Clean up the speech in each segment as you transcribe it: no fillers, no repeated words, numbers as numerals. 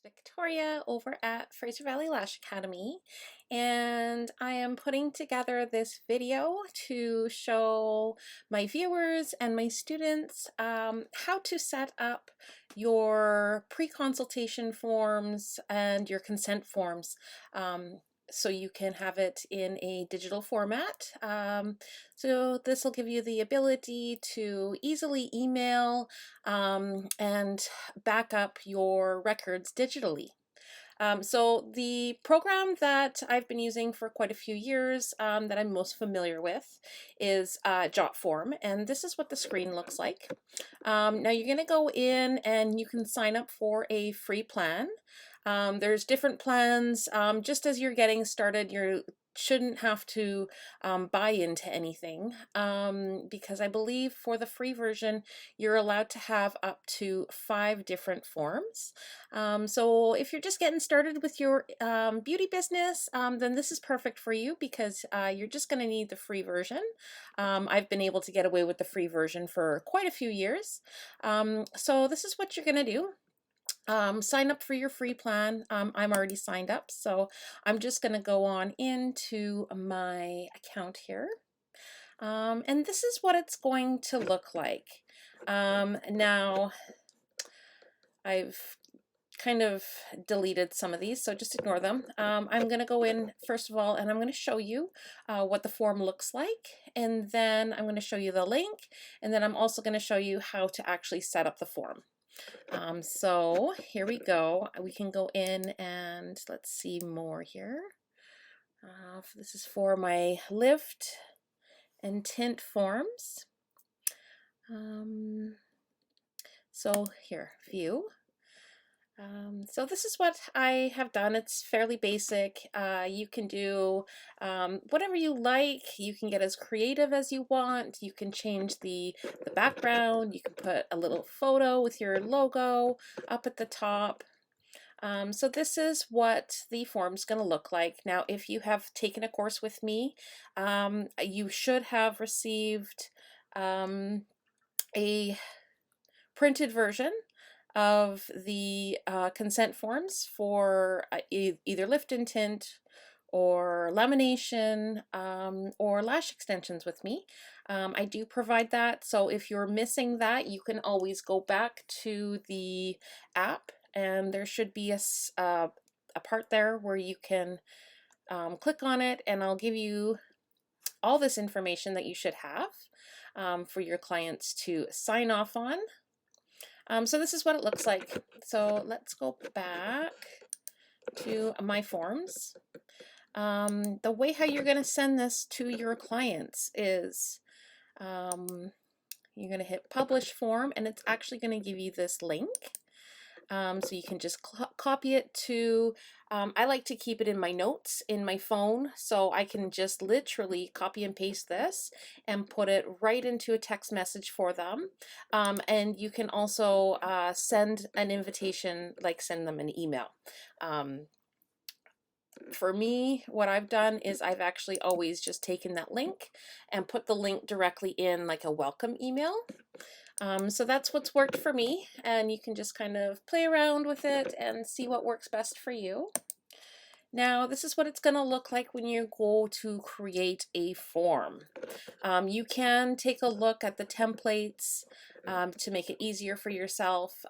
Victoria over at Fraser Valley Lash Academy, and I am putting together this video to show my viewers and my students how to set up your pre-consultation forms and your consent forms so you can have it in a digital format. So this will give you the ability to easily email and back up your records digitally. So the program that I've been using for quite a few years that I'm most familiar with is JotForm, and this is what the screen looks like. Now you're going to go in and you can sign up for a free plan. There's different plans. Just as you're getting started, you shouldn't have to buy into anything because I believe for the free version you're allowed to have up to 5 different forms. So if you're just getting started with your beauty business, then this is perfect for you because you're just going to need the free version. I've been able to get away with the free version for quite a few years. So this is what you're going to do. Sign up for your free plan. I'm already signed up, so I'm just going to go on into my account here. And this is what it's going to look like. Now, I've kind of deleted some of these, so just ignore them. I'm going to go in first of all, and I'm going to show you what the form looks like, and then I'm going to show you the link, and then I'm also going to show you how to actually set up the form. So here we go. We can go in and let's see more here. This is for my lift and tint forms. So here, view. So this is what I have done. It's fairly basic. You can do whatever you like. You can get as creative as you want. You can change the background. You can put a little photo with your logo up at the top. So this is what the form's going to look like. Now, if you have taken a course with me, you should have received a printed version of the consent forms for either lift and tint or lamination or lash extensions with me. I do provide that, so if you're missing that, you can always go back to the app, and there should be a part there where you can click on it, and I'll give you all this information that you should have for your clients to sign off on. So this is what it looks like. So let's go back to my forms. The way how you're going to send this to your clients is you're going to hit publish form, and it's actually going to give you this link. So you can just copy it to, I like to keep it in my notes in my phone, so I can just literally copy and paste this and put it right into a text message for them. And you can also send an invitation, like send them an email. For me, what I've done is I've actually always just taken that link and put the link directly in like a welcome email. So that's what's worked for me, and you can just kind of play around with it and see what works best for you. Now, this is what it's going to look like when you go to create a form. You can take a look at the templates to make it easier for yourself,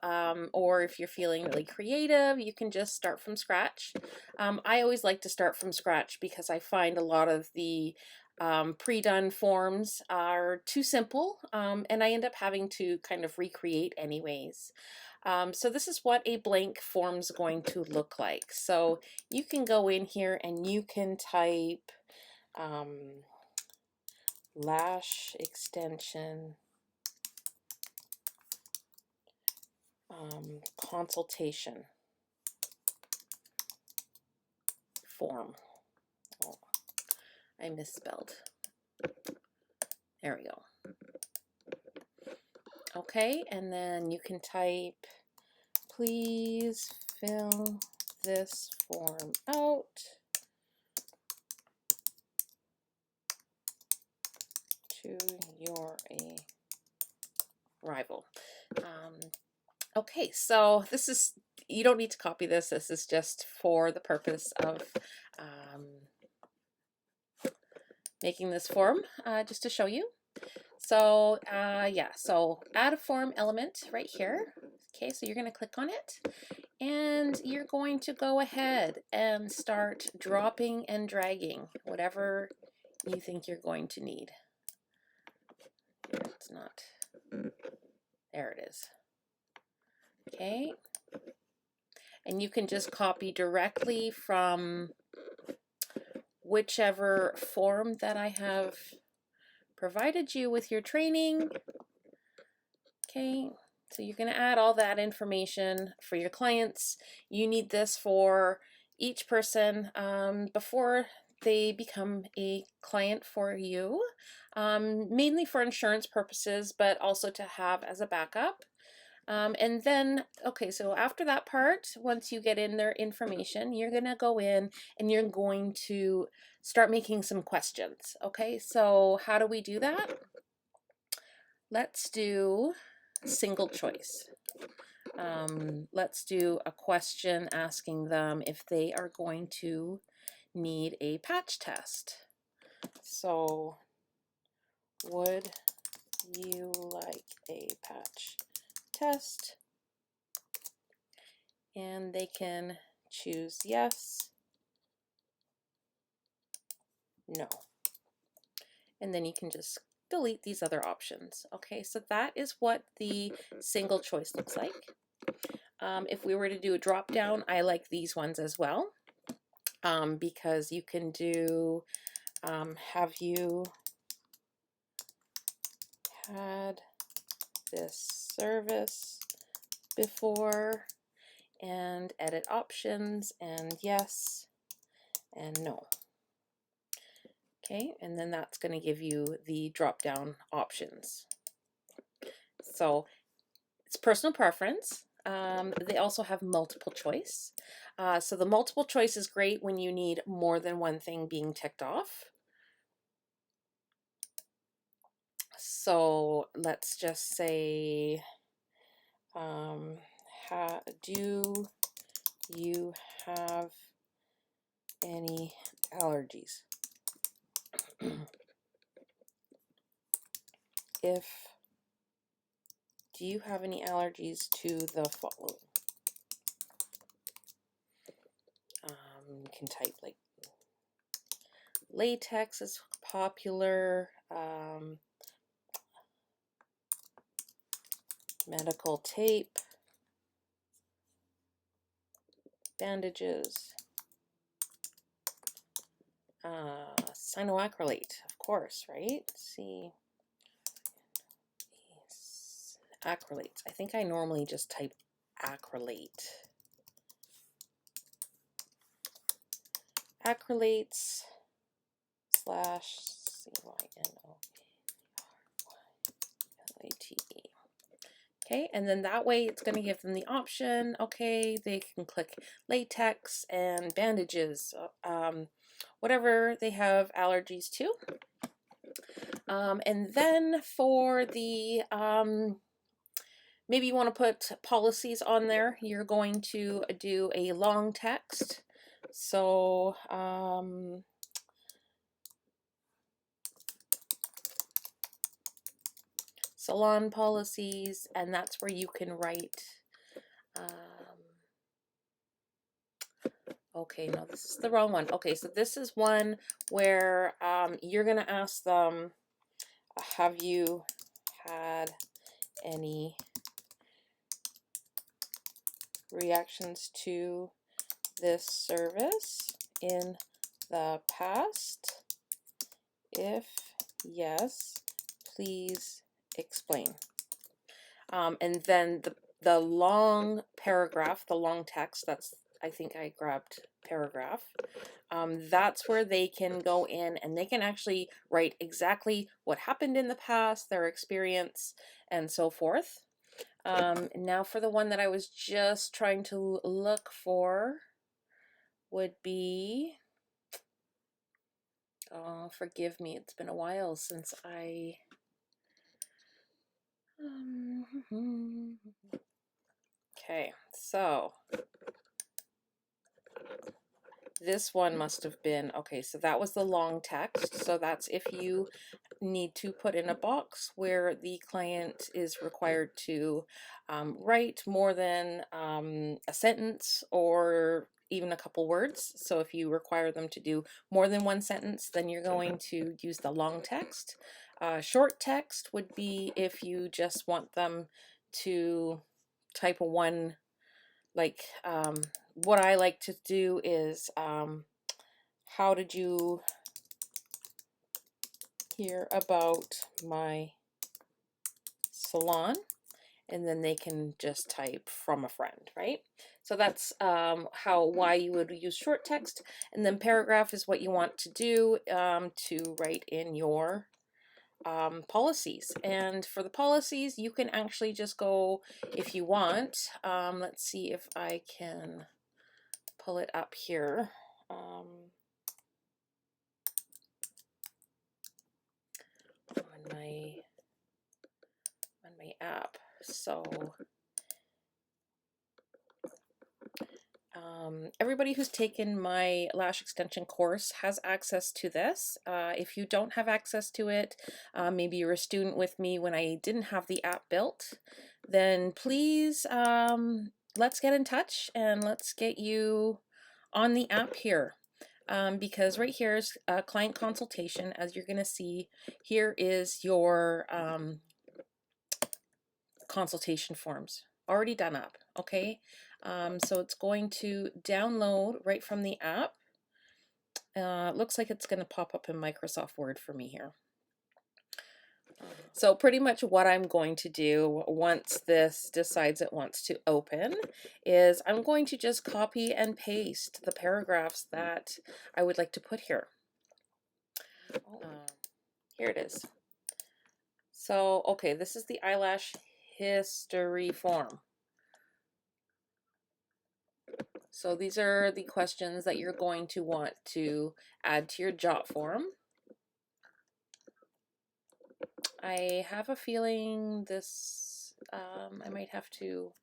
or if you're feeling really creative, you can just start from scratch. I always like to start from scratch because I find a lot of the pre-done forms are too simple, and I end up having to kind of recreate anyways. So this is what a blank form is going to look like. So you can go in here and you can type lash extension consultation form. Oh, I misspelled. There we go. Okay, and then you can type, please fill this form out to your arrival. Okay, so this is you don't need to copy this. This is just for the purpose of making this form, just to show you. So yeah, so add a form element right here. Okay, so you're going to click on it, and you're going to go ahead and start dropping and dragging whatever you think you're going to need. It's not, there it is. Okay, and you can just copy directly from whichever form that I have provided you with your training. Okay, so you're going to add all that information for your clients. You need this for each person before they become a client for you, mainly for insurance purposes, but also to have as a backup. And then, okay, so after that part, once you get in their information, you're going to go in and you're going to start making some questions. Okay, so how do we do that? Let's do single choice. Let's do a question asking them if they are going to need a patch test. So, would you like a patch test? And they can choose yes, no. And then you can just delete these other options. Okay, so that is what the single choice looks like. If we were to do a drop down, I like these ones as well, because you can do have you had this service before, and edit options, and yes and no. Okay, and then that's going to give you the drop down options. So it's personal preference. They also have multiple choice. So the multiple choice is great when you need more than one thing being ticked off. So let's just say, do you have any allergies? Do you have any allergies to the following? You can type like latex is popular, medical tape, bandages, cyanoacrylate, of course, right? See, acrylates. I think I normally just type acrylate. Acrylates slash CYNOLATE. Okay, and then that way it's going to give them the option. Okay, they can click latex and bandages, whatever they have allergies to. And then for the, maybe you want to put policies on there, you're going to do a long text. So, salon policies, and that's where you can write, okay, no, this is the wrong one. Okay, so this is one where you're going to ask them, have you had any reactions to this service in the past? If yes, please explain. And then the long paragraph, the long text, that's, I think I grabbed paragraph. That's where they can go in and they can actually write exactly what happened in the past, their experience, and so forth. Now for the one that I was just trying to look for would be, oh, forgive me, it's been a while since I, Okay, so this one must have been, okay, so that was the long text. So that's if you need to put in a box where the client is required to write more than a sentence or even a couple words. So if you require them to do more than one sentence, then you're going to use the long text. Short text would be if you just want them to type a one, like what I like to do is how did you hear about my salon? And then they can just type from a friend, right? So that's why you would use short text. And then paragraph is what you want to do to write in your policies. And for the policies, you can actually just go, if you want, let's see if I can pull it up here. On my app. So everybody who's taken my lash extension course has access to this. If you don't have access to it, maybe you're a student with me when I didn't have the app built, then please let's get in touch and let's get you on the app here. Because right here is client consultation. As you're going to see, here is your consultation forms already done up. Okay, so it's going to download right from the app. Looks like it's going to pop up in Microsoft Word for me here. So pretty much what I'm going to do once this decides it wants to open is I'm going to just copy and paste the paragraphs that I would like to put here. Here it is. So, okay, this is the eyelash history form. So these are the questions that you're going to want to add to your JotForm. I have a feeling this, I might have to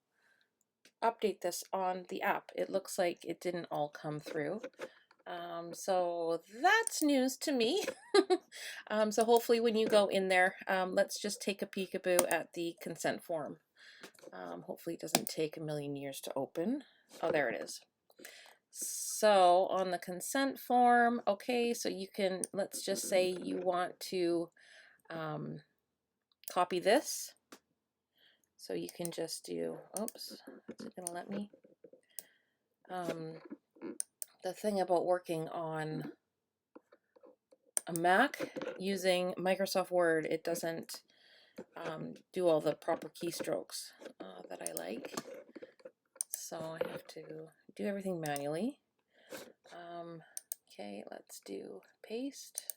update this on the app. It looks like it didn't all come through. So that's news to me. So hopefully when you go in there, let's just take a peekaboo at the consent form. Hopefully it doesn't take a million years to open. Oh, there it is. So on the consent form, okay, so you can, let's just say you want to copy this. So you can just do, oops, is it gonna let me? The thing about working on a Mac using Microsoft Word, it doesn't do all the proper keystrokes that I like. So I have to do everything manually. Okay, let's do paste.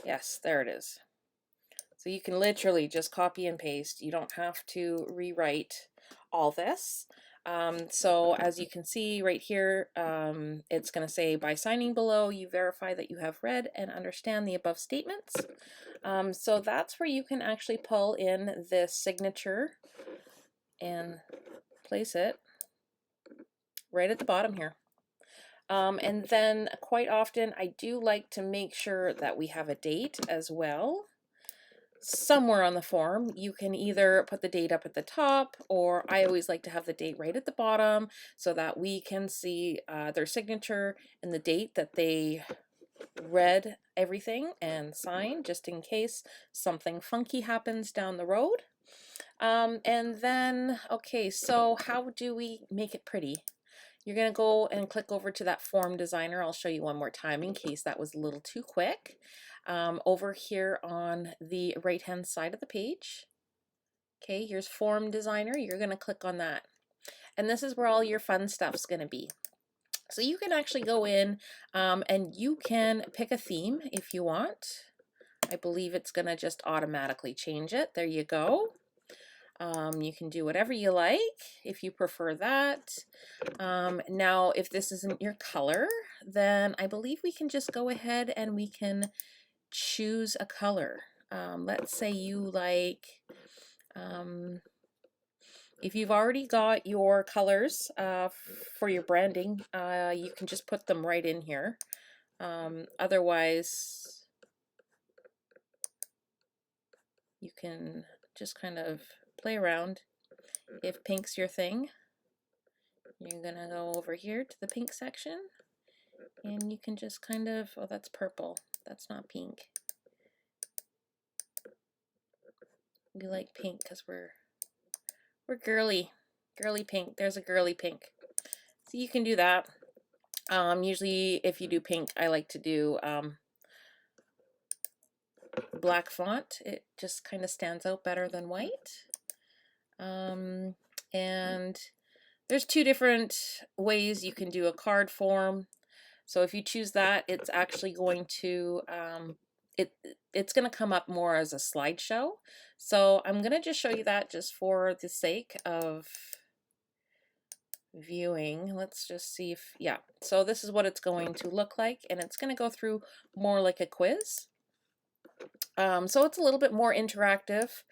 Yes, there it is. So you can literally just copy and paste. You don't have to rewrite all this. So as you can see right here, it's going to say, by signing below, you verify that you have read and understand the above statements. So that's where you can actually pull in this signature and place it right at the bottom here. And then quite often I do like to make sure that we have a date as well. Somewhere on the form, you can either put the date up at the top, or I always like to have the date right at the bottom so that we can see their signature and the date that they read everything and signed, just in case something funky happens down the road. And then, okay, so how do we make it pretty? You're going to go and click over to that form designer. I'll show you one more time in case that was a little too quick. Over here on the right hand side of the page. Okay, here's form designer. You're going to click on that. And this is where all your fun stuff's going to be. So you can actually go in and you can pick a theme if you want. I believe it's going to just automatically change it. There you go. You can do whatever you like if you prefer that. Now, if this isn't your color, then I believe we can just go ahead and we can choose a color. Let's say you like, If you've already got your colors for your branding, you can just put them right in here. Otherwise, you can just kind of play around. If pink's your thing, you're gonna go over here to the pink section, and you can just kind of, oh, that's purple. That's not pink. We like pink because we're girly pink. There's a girly pink. So you can do that. Usually if you do pink, I like to do black font. It just kind of stands out better than white. And there's two different ways you can do a card form. So if you choose that, it's actually going to it's going to come up more as a slideshow. So I'm going to just show you that just for the sake of viewing. Let's just see if, yeah, so this is what it's going to look like, and it's going to go through more like a quiz. So it's a little bit more interactive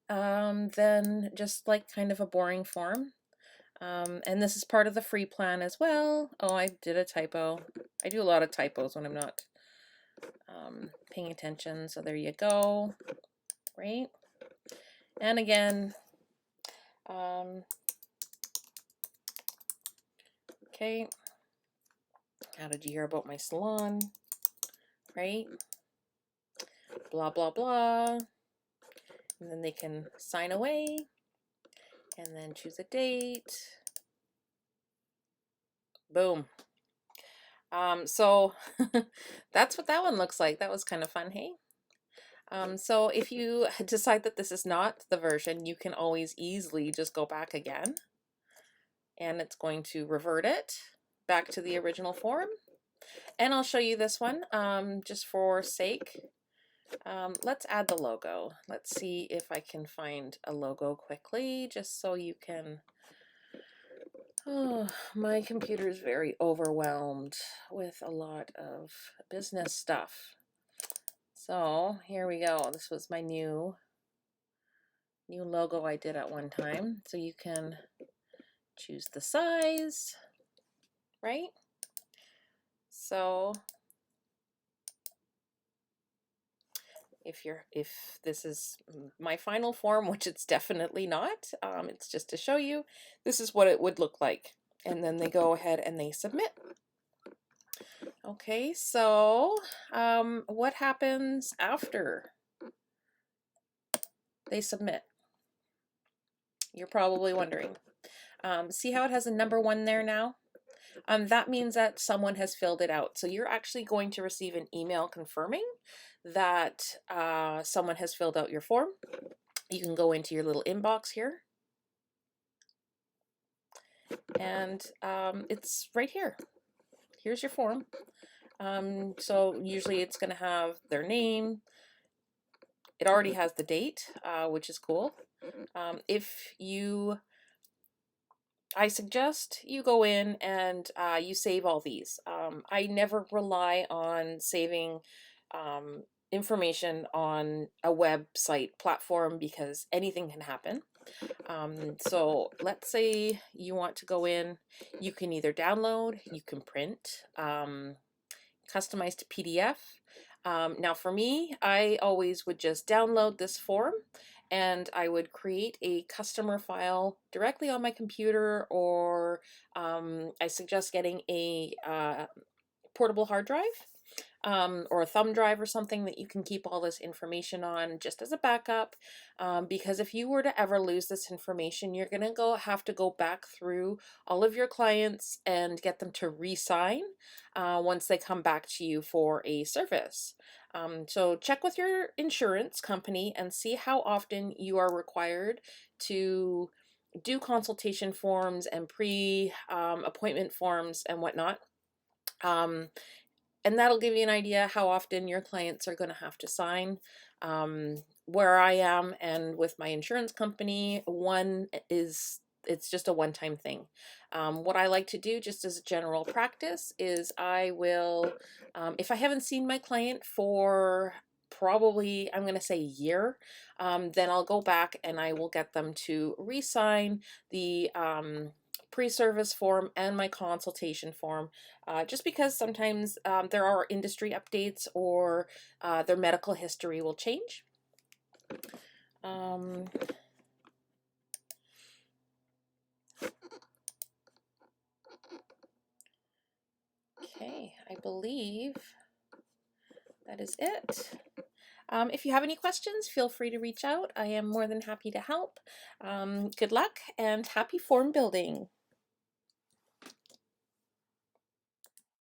than just like kind of a boring form. And this is part of the free plan as well. Oh, I did a typo. I do a lot of typos when I'm not paying attention. So there you go. Right. And again, okay. How did you hear about my salon? Right. Blah, blah, blah. And then they can sign away and then choose a date. Boom. So that's what that one looks like. That was kind of fun, hey? So if you decide that this is not the version, you can always easily just go back again, and it's going to revert it back to the original form. And I'll show you this one just for sake. Let's add the logo. Let's see if I can find a logo quickly, just so you can. Oh, my computer is very overwhelmed with a lot of business stuff. So here we go. This was my new logo I did at one time. So you can choose the size, right? So if this is my final form, which it's definitely not, it's just to show you, this is what it would look like. And then they go ahead and they submit. Okay, so what happens after they submit? You're probably wondering. See how it has a number 1 there now? That means that someone has filled it out. So you're actually going to receive an email confirming that someone has filled out your form. You can go into your little inbox here, and it's right here. Here's your form. So usually it's going to have their name. It already has the date, which is cool. I suggest you go in and you save all these. I never rely on saving information on a website platform because anything can happen. So let's say you want to go in, you can either download, you can print, customize to PDF. Now for me, I always would just download this form and I would create a customer file directly on my computer, or I suggest getting a portable hard drive or a thumb drive or something that you can keep all this information on just as a backup, because if you were to ever lose this information, you're going to have to go back through all of your clients and get them to re-sign once they come back to you for a service. So check with your insurance company and see how often you are required to do consultation forms and pre-appointment forms and whatnot. And that'll give you an idea how often your clients are going to have to sign. Where I am and with my insurance company, it's just a one-time thing. What I like to do just as a general practice is I will, if I haven't seen my client for probably, I'm going to say year, then I'll go back and I will get them to re-sign the pre-service form and my consultation form, just because sometimes there are industry updates or their medical history will change. Okay, I believe that is it. If you have any questions, feel free to reach out. I am more than happy to help. Good luck and happy form building.